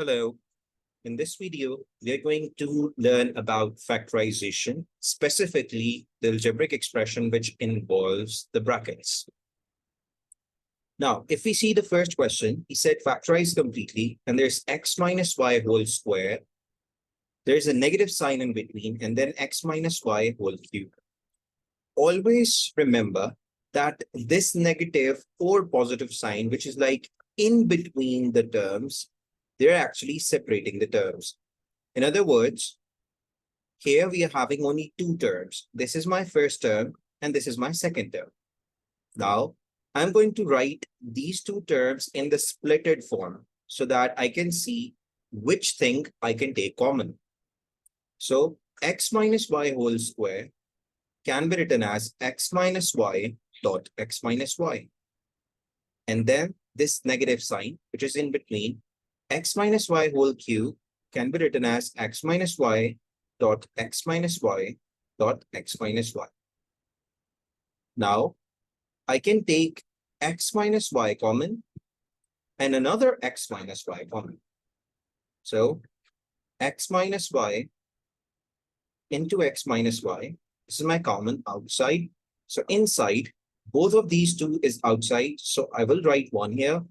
Hello. In this video, we are going to learn about factorization, specifically the algebraic expression which involves the brackets. Now, if we see the first question, he said factorize completely, and there's x minus y whole square. There's a negative sign in between, and then x minus y whole cube. Always remember that this negative or positive sign, which is like in between the terms, they're actually separating the terms. In other words, here we are having only two terms. This is my first term and this is my second term. Now, I'm going to write these two terms in the splitted form so that I can see which thing I can take common. So x minus y whole square can be written as x minus y dot x minus y. And then this negative sign, which is in between, x minus y whole cube can be written as x minus y dot x minus y dot x minus y. Now, I can take x minus y common and another x minus y common. So, x minus y into x minus y, this is my common outside. So, inside, both of these two is outside. So, I will write one here,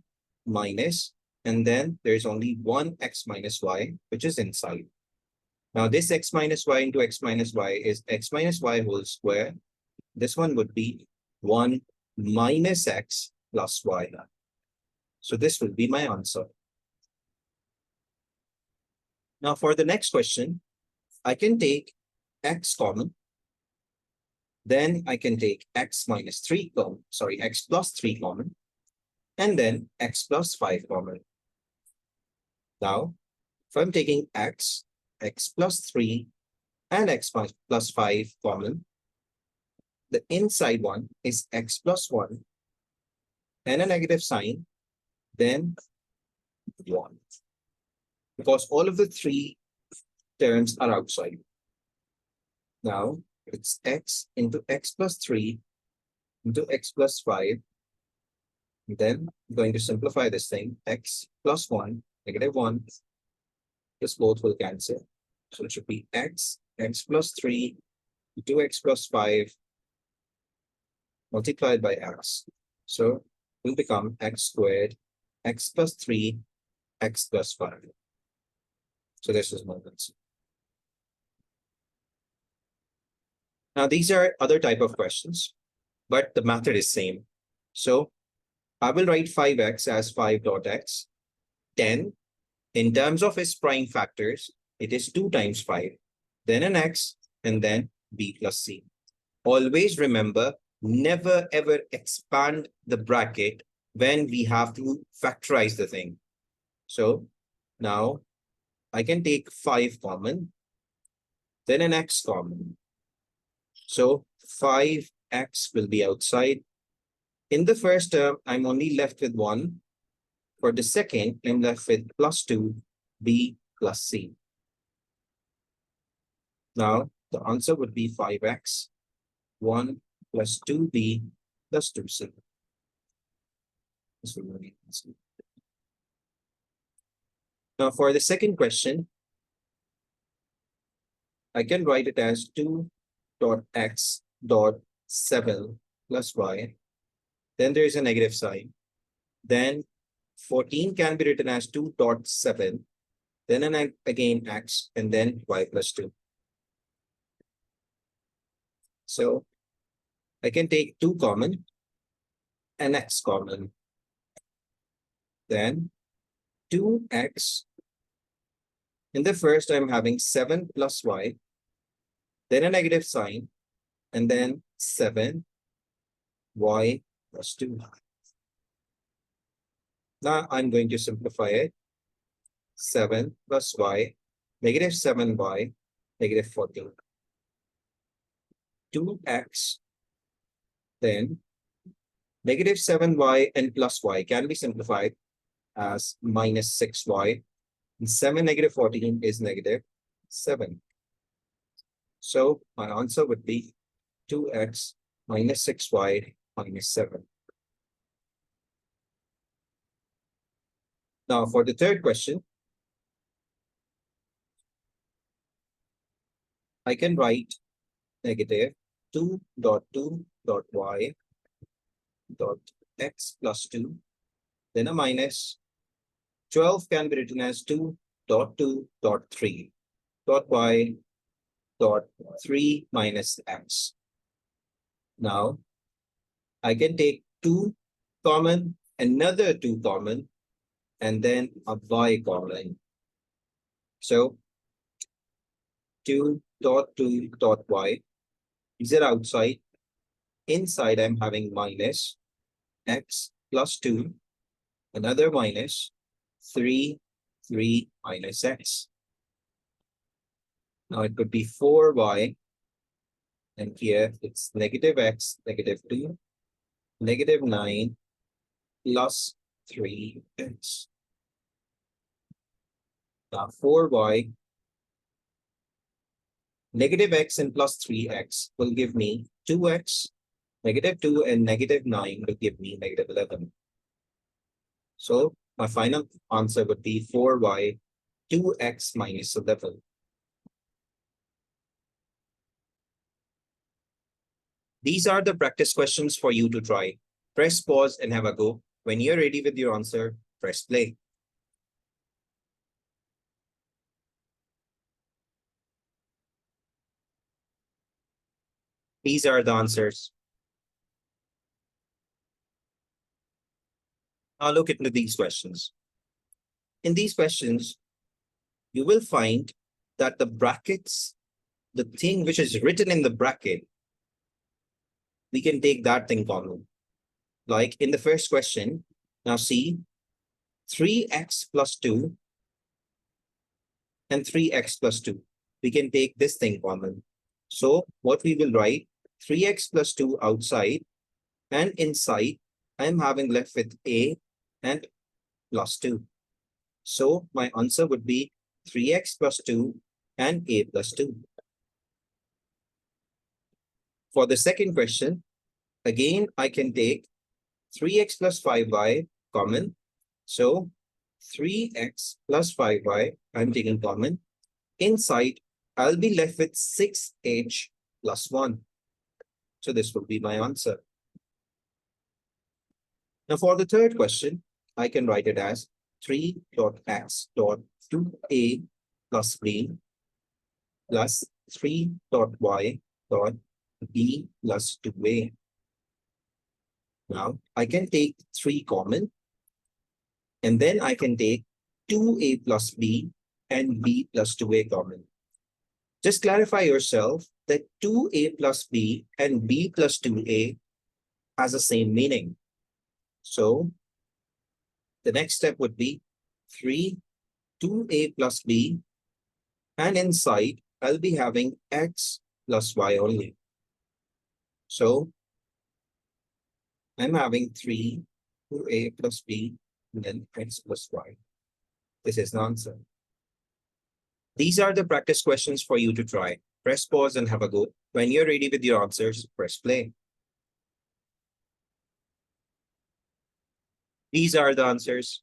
minus, and then there's only one x minus y, which is inside. Now this x minus y into x minus y is x minus y whole square. This one would be 1 minus x plus y. So this will be my answer. Now for the next question, I can take x common. Then I can take x minus 3 common, x plus 3 common, and then x plus 5 common. Now, if I'm taking x plus 3, and x plus 5 common, the inside one is x plus 1, and a negative sign, then 1. Because all of the three terms are outside. Now, it's x into x plus 3 into x plus 5. Then I'm going to simplify this thing, x plus 1, negative 1, this both will cancel. So it should be x plus 3, 2x plus 5 multiplied by x. So it will become x squared, x plus 3, x plus 5. So this is my answer. Now these are other type of questions, but the method is same. So I will write 5x as 5 dot x. 10, in terms of its prime factors, it is 2 times 5, then an x, and then b plus c. Always remember, never ever expand the bracket when we have to factorize the thing. So now I can take 5 common, then an x common. So 5x will be outside. In the first term, I'm only left with 1. For the second, I'm left with plus 2, b plus c. Now, the answer would be 5x, 1 plus 2b plus 2c. This will be the answer. Now, for the second question, I can write it as 2 dot x dot 7 plus y. Then there is a negative sign. Then 14 can be written as 2 dot 7, then again x, and then y plus 2. So I can take 2 common and x common. Then 2x. In the first, I'm having 7 plus y, then a negative sign, and then 7 y plus 2. Now I'm going to simplify it. 7 plus y, negative 7y, negative 14. 2x, then negative 7y and plus y can be simplified as minus 6y. And 7 negative 14 is negative 7. So my answer would be 2x minus 6y minus 7. Now for the third question, I can write negative 2 dot 2 dot y dot x plus 2, then a minus 12 can be written as 2 dot 2 dot 3 dot y dot 3 minus x. Now I can take 2 common, another 2 common, and then a y common. So 2 dot 2 dot y, these are outside. Inside I'm having minus x plus 2, another minus 3 minus x. Now it could be 4y, and here it's negative x, negative 2, negative 9 plus 3x. Now 4y, negative x and plus 3x will give me 2x, negative 2 and negative 9 will give me negative 11. So my final answer would be 4y, 2x minus 11. These are the practice questions for you to try. Press pause and have a go. When you're ready with your answer, press play. These are the answers. Now look into these questions. In these questions, you will find that the brackets, the thing which is written in the bracket, we can take that thing common. Like in the first question, now see 3x plus 2 and 3x plus 2. We can take this thing common. So what we will write, 3x plus 2 outside, and inside I'm having left with a and plus 2. So my answer would be 3x plus 2 and a plus 2. For the second question, again, I can take 3x plus 5y common. So 3x plus 5y, I'm taking common. Inside, I'll be left with 6h plus 1. So this will be my answer. Now for the third question, I can write it as 3 dot x dot 2a plus b plus 3 dot y dot b plus 2a. Now I can take 3 common, and then I can take 2a plus b and b plus 2a common. Just clarify yourself that 2a plus b and b plus 2a has the same meaning. So the next step would be 2a plus b, and inside I'll be having x plus y only. So I'm having 2a plus b and then x plus y. This is the answer. These are the practice questions for you to try. Press pause and have a go. When you're ready with your answers, press play. These are the answers.